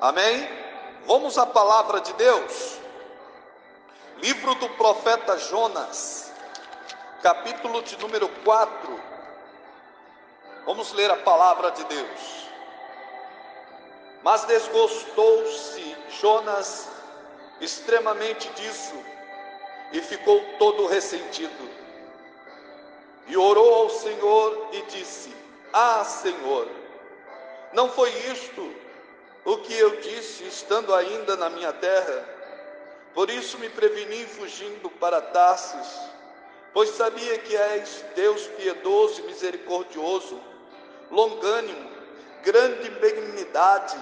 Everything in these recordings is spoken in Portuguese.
Amém? Vamos à palavra de Deus. Livro do profeta Jonas, capítulo de número 4. Vamos ler a palavra de Deus. Mas desgostou-se Jonas extremamente disso e ficou todo ressentido. E orou ao Senhor e disse: Ah, Senhor, não foi isto o que eu disse estando ainda na minha terra? Por isso me preveni fugindo para Tarsis, pois sabia que és Deus piedoso e misericordioso, longânimo, grande em benignidade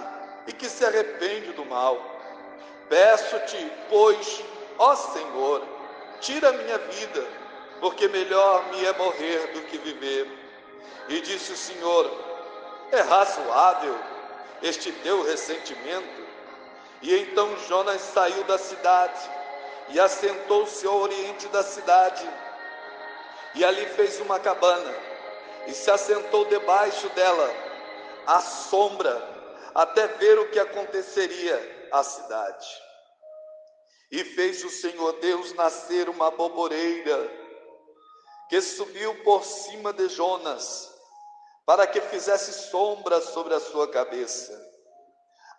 e que se arrepende do mal. Peço-te, pois, ó Senhor, tira a minha vida, porque melhor me é morrer do que viver. E disse o Senhor: é razoável este teu ressentimento? E então Jonas saiu da cidade e assentou-se ao oriente da cidade, e ali fez uma cabana e se assentou debaixo dela, à sombra, até ver o que aconteceria à cidade. E fez o Senhor Deus nascer uma boboreira que subiu por cima de Jonas, para que fizesse sombra sobre a sua cabeça,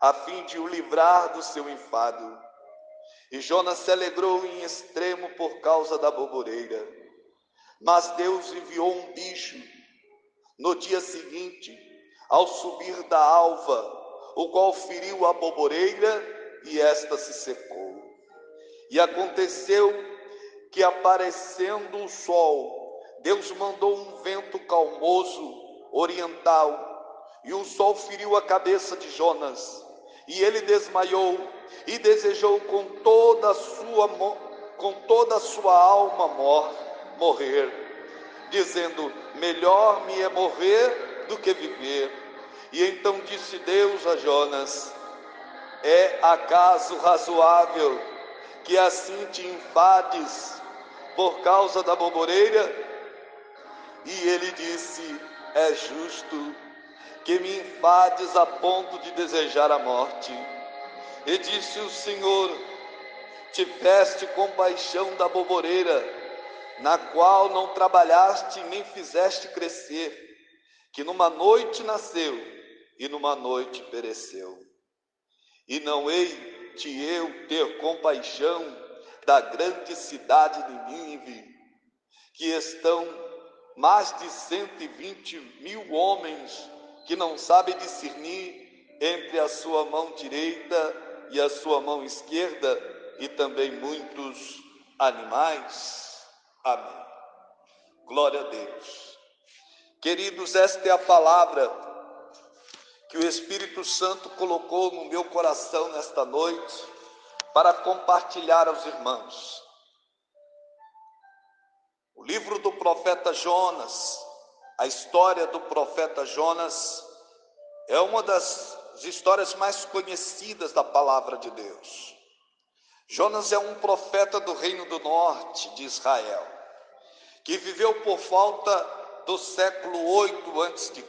a fim de o livrar do seu enfado. E Jonas se alegrou em extremo por causa da boboreira. Mas Deus enviou um bicho no dia seguinte, ao subir da alva, o qual feriu a boboreira, e esta se secou. E aconteceu que, aparecendo o sol, Deus mandou um vento calmoso oriental, e o sol feriu a cabeça de Jonas, e ele desmaiou e desejou com toda a sua alma morrer, dizendo: melhor me é morrer do que viver. E então disse Deus a Jonas: é acaso razoável que assim te enfades por causa da boboreira? E ele disse: é justo que me enfades a ponto de desejar a morte. E disse o Senhor: tiveste compaixão da boboreira, na qual não trabalhaste nem fizeste crescer, que numa noite nasceu e numa noite pereceu. E não hei de eu ter compaixão da grande cidade de Nínive, que estão mais de 120.000 homens, que não sabem discernir entre a sua mão direita e a sua mão esquerda, e também muitos animais. Amém. Glória a Deus. Queridos, esta é a palavra que o Espírito Santo colocou no meu coração nesta noite, para compartilhar aos irmãos. O livro do profeta Jonas, a história do profeta Jonas, é uma das histórias mais conhecidas da palavra de Deus. Jonas é um profeta do reino do norte de Israel, que viveu por volta do século 8 a.C.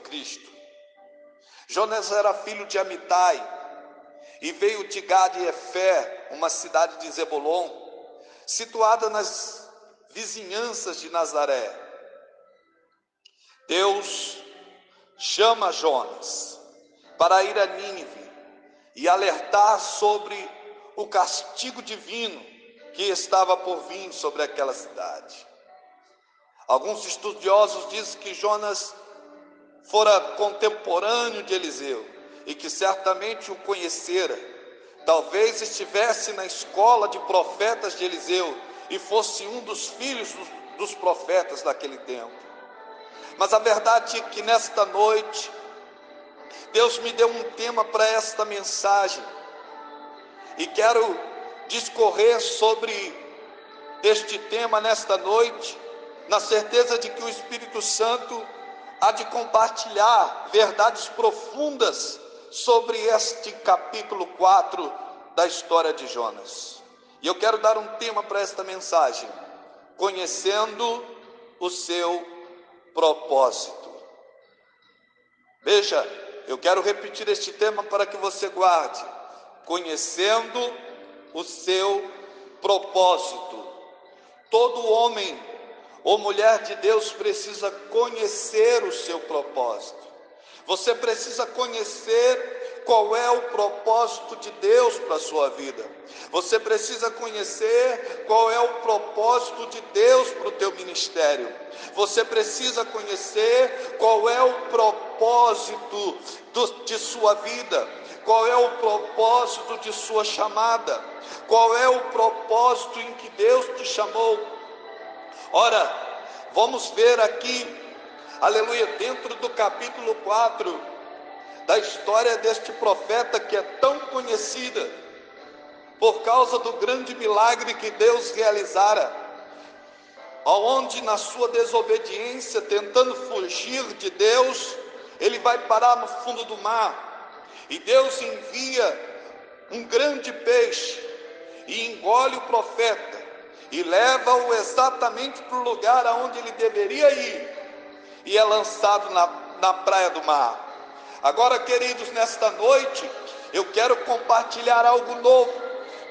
Jonas era filho de Amitai e veio de Gade-Efé, uma cidade de Zebulon, situada nas vizinhanças de Nazaré. Deus chama Jonas para ir a Nínive e alertar sobre o castigo divino que estava por vir sobre aquela cidade. Alguns estudiosos dizem que Jonas fora contemporâneo de Eliseu e que certamente o conhecera. Talvez estivesse na escola de profetas de Eliseu e fosse um dos filhos dos profetas daquele tempo. Mas a verdade é que nesta noite Deus me deu um tema para esta mensagem, e quero discorrer sobre este tema nesta noite, na certeza de que o Espírito Santo há de compartilhar verdades profundas sobre este capítulo 4 da história de Jonas. E eu quero dar um tema para esta mensagem: conhecendo o seu propósito. Veja, eu quero repetir este tema para que você guarde. conhecendo o seu propósito. Todo homem ou mulher de Deus precisa conhecer o seu propósito. Você precisa conhecer qual é o propósito de Deus para a sua vida. Você precisa conhecer qual é o propósito de Deus para o teu ministério. Você precisa conhecer qual é o propósito de sua vida. Qual é o propósito de sua chamada? Qual é o propósito em que Deus te chamou? Ora, vamos ver aqui, aleluia, dentro do capítulo 4, da história deste profeta que é tão conhecida, por causa do grande milagre que Deus realizara, onde na sua desobediência, tentando fugir de Deus, ele vai parar no fundo do mar, e Deus envia um grande peixe, e engole o profeta, e leva-o exatamente para o lugar aonde ele deveria ir, e é lançado na praia do mar. Agora, queridos, nesta noite, eu quero compartilhar algo novo,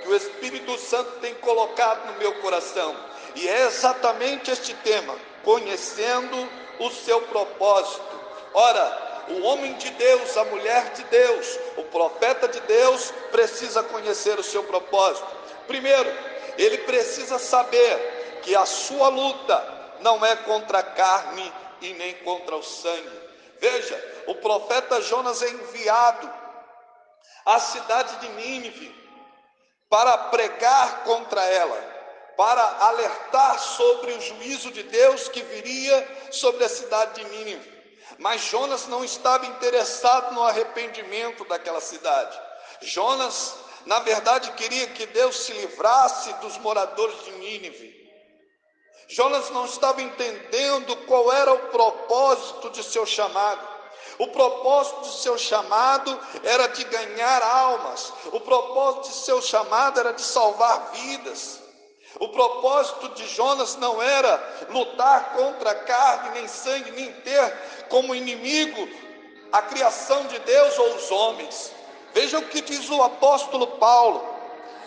que o Espírito Santo tem colocado no meu coração, e é exatamente este tema, conhecendo o seu propósito. Ora, o homem de Deus, a mulher de Deus, o profeta de Deus, precisa conhecer o seu propósito. Primeiro, ele precisa saber que a sua luta não é contra a carne e nem contra o sangue. Veja, o profeta Jonas é enviado à cidade de Nínive para pregar contra ela, para alertar sobre o juízo de Deus que viria sobre a cidade de Nínive. Mas Jonas não estava interessado no arrependimento daquela cidade. Jonas, na verdade, queria que Deus se livrasse dos moradores de Nínive. Jonas não estava entendendo qual era o propósito de seu chamado. O propósito de seu chamado era de ganhar almas. O propósito de seu chamado era de salvar vidas. O propósito de Jonas não era lutar contra carne, nem sangue, nem ter como inimigo a criação de Deus ou os homens. Veja o que diz o apóstolo Paulo.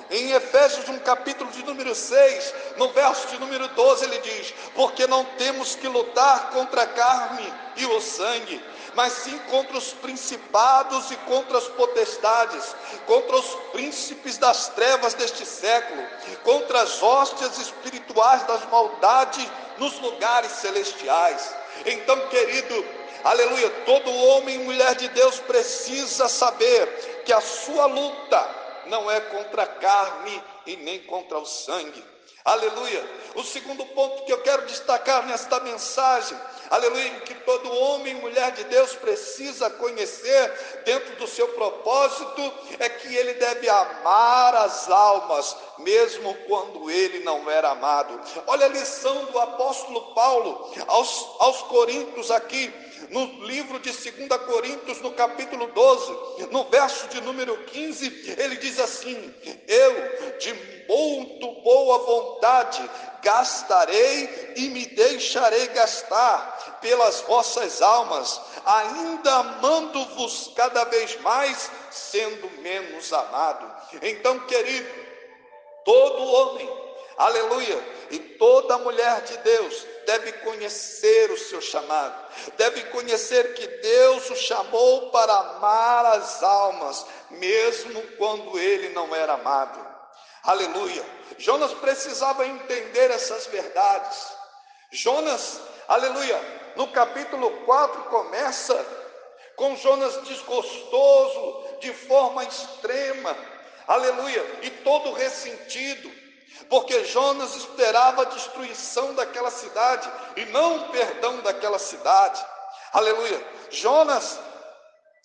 Em Efésios, no capítulo de número 6, no verso de número 12, ele diz: porque não temos que lutar contra a carne e o sangue, mas sim contra os principados e contra as potestades, contra os príncipes das trevas deste século, contra as hóstias espirituais das maldades nos lugares celestiais. Então, querido, aleluia, todo homem e mulher de Deus precisa saber que a sua luta não é contra a carne e nem contra o sangue. Aleluia. O segundo ponto que eu quero destacar nesta mensagem, aleluia, que todo homem e mulher de Deus precisa conhecer dentro do seu propósito, é que ele deve amar as almas, mesmo quando ele não era amado. Olha a lição do apóstolo Paulo aos Coríntios aqui, no livro de 2 Coríntios, no capítulo 12, no verso de número 15, ele diz assim: eu de muito boa vontade gastarei e me deixarei gastar pelas vossas almas, ainda amando-vos cada vez mais, sendo menos amado. Então, querido, todo homem, aleluia, e toda mulher de Deus deve conhecer o seu chamado, deve conhecer que Deus o chamou para amar as almas, mesmo quando ele não era amado. Aleluia. Jonas precisava entender essas verdades. Jonas, aleluia, no capítulo 4 começa com Jonas desgostoso de forma extrema, aleluia, e todo ressentido, porque Jonas esperava a destruição daquela cidade e não o perdão daquela cidade. Aleluia. Jonas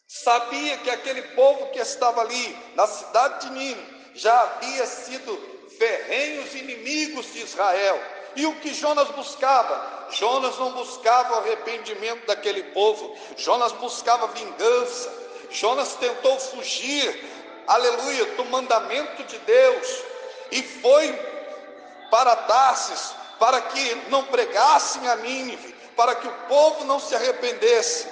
sabia que aquele povo que estava ali na cidade de Nínive já havia sido ferrenhos inimigos de Israel. E o que Jonas buscava? Jonas não buscava o arrependimento daquele povo. Jonas buscava vingança. Jonas tentou fugir, aleluia, do mandamento de Deus, e foi para Tarsis, para que não pregassem a Nínive, para que o povo não se arrependesse.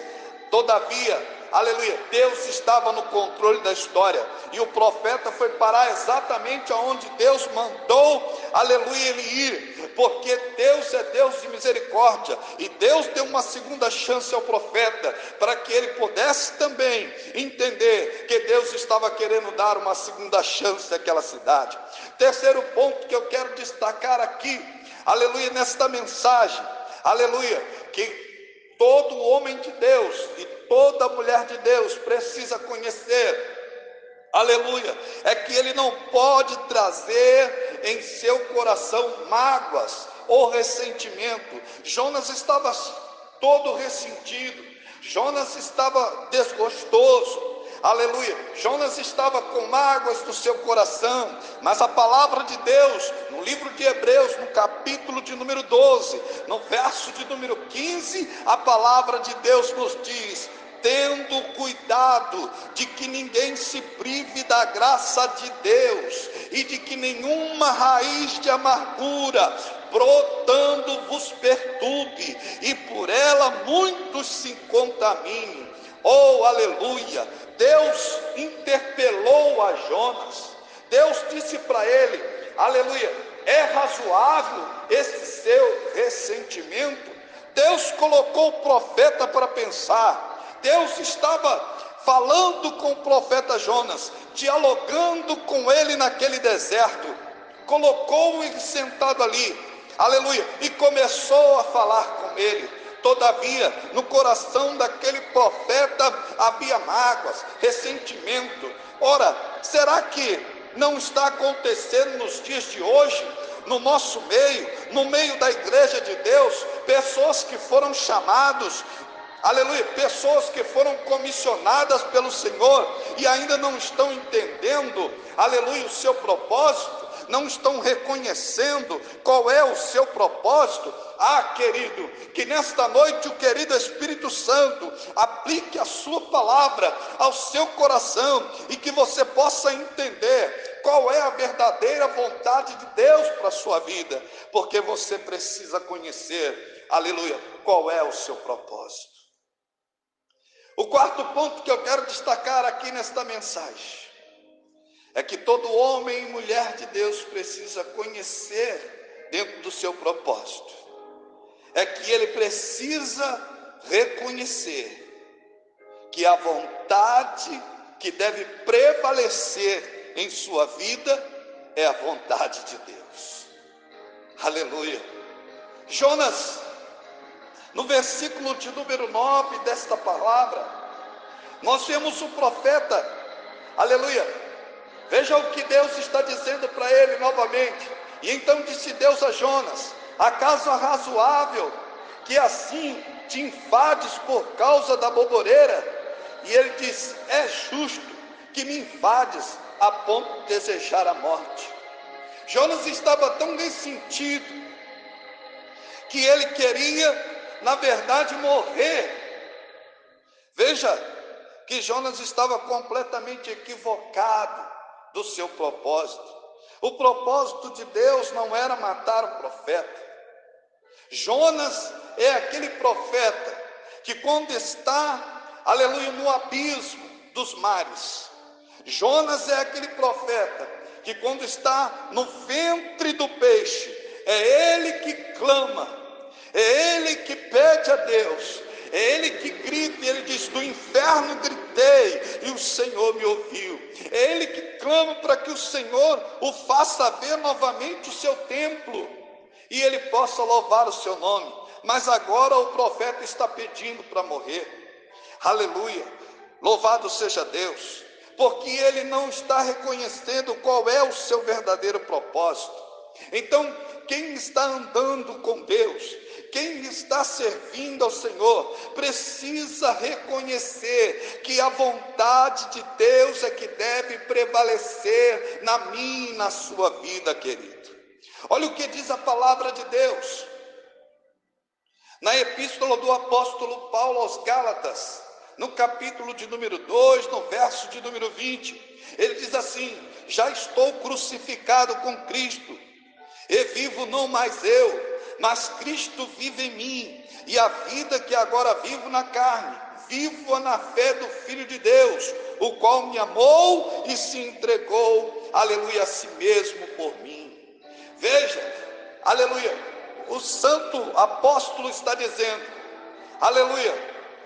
Todavia, aleluia, Deus estava no controle da história, e o profeta foi parar exatamente aonde Deus mandou, aleluia, ele ir, porque Deus é Deus de misericórdia, e Deus deu uma segunda chance ao profeta, para que ele pudesse também entender que Deus estava querendo dar uma segunda chance àquela cidade. Terceiro ponto que eu quero destacar aqui, aleluia, nesta mensagem, aleluia, que todo homem de Deus e toda mulher de Deus precisa conhecer, aleluia, é que ele não pode trazer em seu coração mágoas ou ressentimento. Jonas estava todo ressentido, Jonas estava desgostoso, aleluia, Jonas estava com mágoas no seu coração, mas a palavra de Deus, no livro de Hebreus, no capítulo de número 12, no verso de número 15, a palavra de Deus nos diz: tendo cuidado de que ninguém se prive da graça de Deus, e de que nenhuma raiz de amargura brotando vos perturbe, e por ela muitos se contaminem. Oh, aleluia! Deus interpelou a Jonas, Deus disse para ele, aleluia, é razoável esse seu ressentimento? Deus colocou o profeta para pensar, Deus estava falando com o profeta Jonas, dialogando com ele naquele deserto, colocou ele sentado ali, aleluia, e começou a falar com ele. Todavia, no coração daquele profeta havia mágoas, ressentimento. Ora, será que não está acontecendo nos dias de hoje, no nosso meio, no meio da igreja de Deus, pessoas que foram chamados, aleluia, pessoas que foram comissionadas pelo Senhor e ainda não estão entendendo, aleluia, o seu propósito, não estão reconhecendo qual é o seu propósito? Ah, querido, que nesta noite o querido Espírito Santo aplique a sua palavra ao seu coração e que você possa entender qual é a verdadeira vontade de Deus para a sua vida, porque você precisa conhecer, aleluia, qual é o seu propósito. O quarto ponto que eu quero destacar aqui nesta mensagem é que todo homem e mulher de Deus precisa conhecer dentro do seu propósito. É que ele precisa reconhecer que a vontade que deve prevalecer em sua vida é a vontade de Deus. Aleluia. Jonas, no versículo de número 9 desta palavra, nós vemos o profeta, aleluia, veja o que Deus está dizendo para ele novamente. E então disse Deus a Jonas: acaso é razoável que assim te enfades por causa da boboreira? E ele diz: é justo que me enfades a ponto de desejar a morte. Jonas estava tão ressentido que ele queria, na verdade, morrer. Veja que Jonas estava completamente equivocado do seu propósito. O propósito de Deus não era matar o profeta. Jonas é aquele profeta que quando está, aleluia, no abismo dos mares, Jonas é aquele profeta que quando está no ventre do peixe, é ele que clama, é ele que pede a Deus, é ele que grita, e ele diz: do inferno gritei e o Senhor me ouviu. É ele que clama para que o Senhor o faça ver novamente o seu templo e ele possa louvar o seu nome. Mas agora o profeta está pedindo para morrer. Aleluia, louvado seja Deus, porque ele não está reconhecendo qual é o seu verdadeiro propósito. Então, quem está andando com Deus, quem está servindo ao Senhor, precisa reconhecer que a vontade de Deus é que deve prevalecer na minha e na sua vida, querido. Olha o que diz a palavra de Deus na epístola do apóstolo Paulo aos Gálatas, no capítulo de número 2, no verso de número 20, ele diz assim: já estou crucificado com Cristo, e vivo não mais eu, mas Cristo vive em mim, e a vida que agora vivo na carne, viva na fé do Filho de Deus, o qual me amou e se entregou, aleluia, a si mesmo por mim. Veja, aleluia, o santo apóstolo está dizendo, aleluia,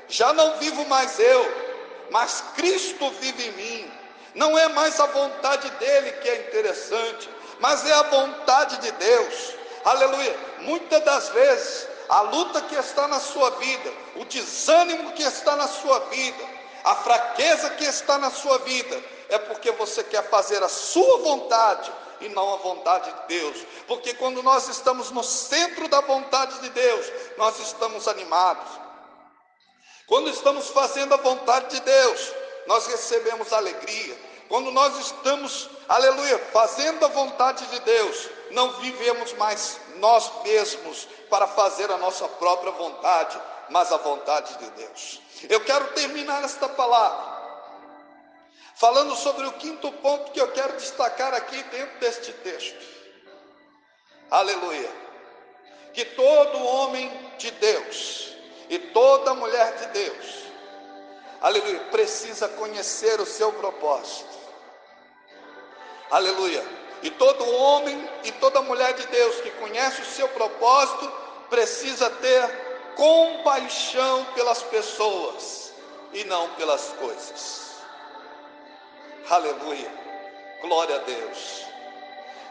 já não vivo mais eu, mas Cristo vive em mim. Não é mais a vontade dele que é interessante, mas é a vontade de Deus, aleluia. Muitas das vezes, a luta que está na sua vida, o desânimo que está na sua vida, a fraqueza que está na sua vida, é porque você quer fazer a sua vontade e não a vontade de Deus. Porque quando nós estamos no centro da vontade de Deus, nós estamos animados. Quando estamos fazendo a vontade de Deus, nós recebemos alegria. Quando nós estamos, aleluia, fazendo a vontade de Deus, não vivemos mais nós mesmos para fazer a nossa própria vontade, mas a vontade de Deus. Eu quero terminar esta palavra falando sobre o quinto ponto que eu quero destacar aqui dentro deste texto. Aleluia. Que todo homem de Deus e toda mulher de Deus, aleluia, precisa conhecer o seu propósito. Aleluia. E todo homem e toda mulher de Deus que conhece o seu propósito precisa ter compaixão pelas pessoas e não pelas coisas. Aleluia. Glória a Deus.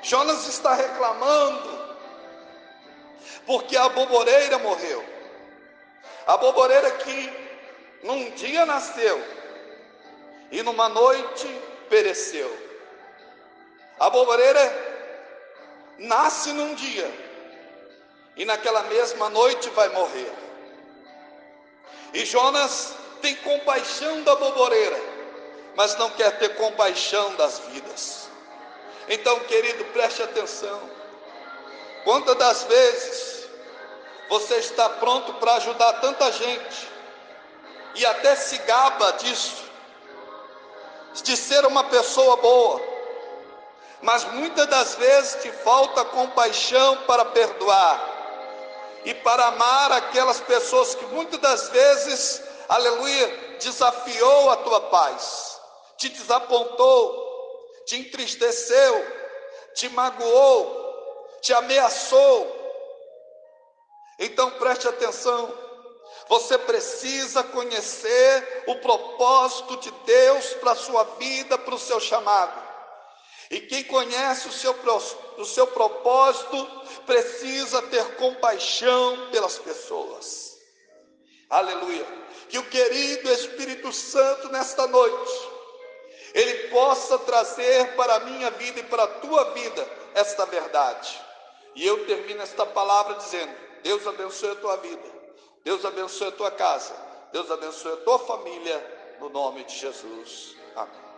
Jonas está reclamando porque a boboreira morreu. A boboreira que num dia nasceu e numa noite pereceu. A boboreira nasce num dia e naquela mesma noite vai morrer. E Jonas tem compaixão da boboreira, mas não quer ter compaixão das vidas. Então, querido, preste atenção. Quantas das vezes você está pronto para ajudar tanta gente e até se gaba disso, de ser uma pessoa boa, mas muitas das vezes te falta compaixão para perdoar e para amar aquelas pessoas que muitas das vezes, aleluia, desafiou a tua paz, te desapontou, te entristeceu, te magoou, te ameaçou. Então preste atenção, você precisa conhecer o propósito de Deus para a sua vida, para o seu chamado. E quem conhece o seu propósito precisa ter compaixão pelas pessoas. Aleluia. Que o querido Espírito Santo nesta noite, ele possa trazer para a minha vida e para a tua vida esta verdade. E eu termino esta palavra dizendo: Deus abençoe a tua vida, Deus abençoe a tua casa, Deus abençoe a tua família, no nome de Jesus. Amém.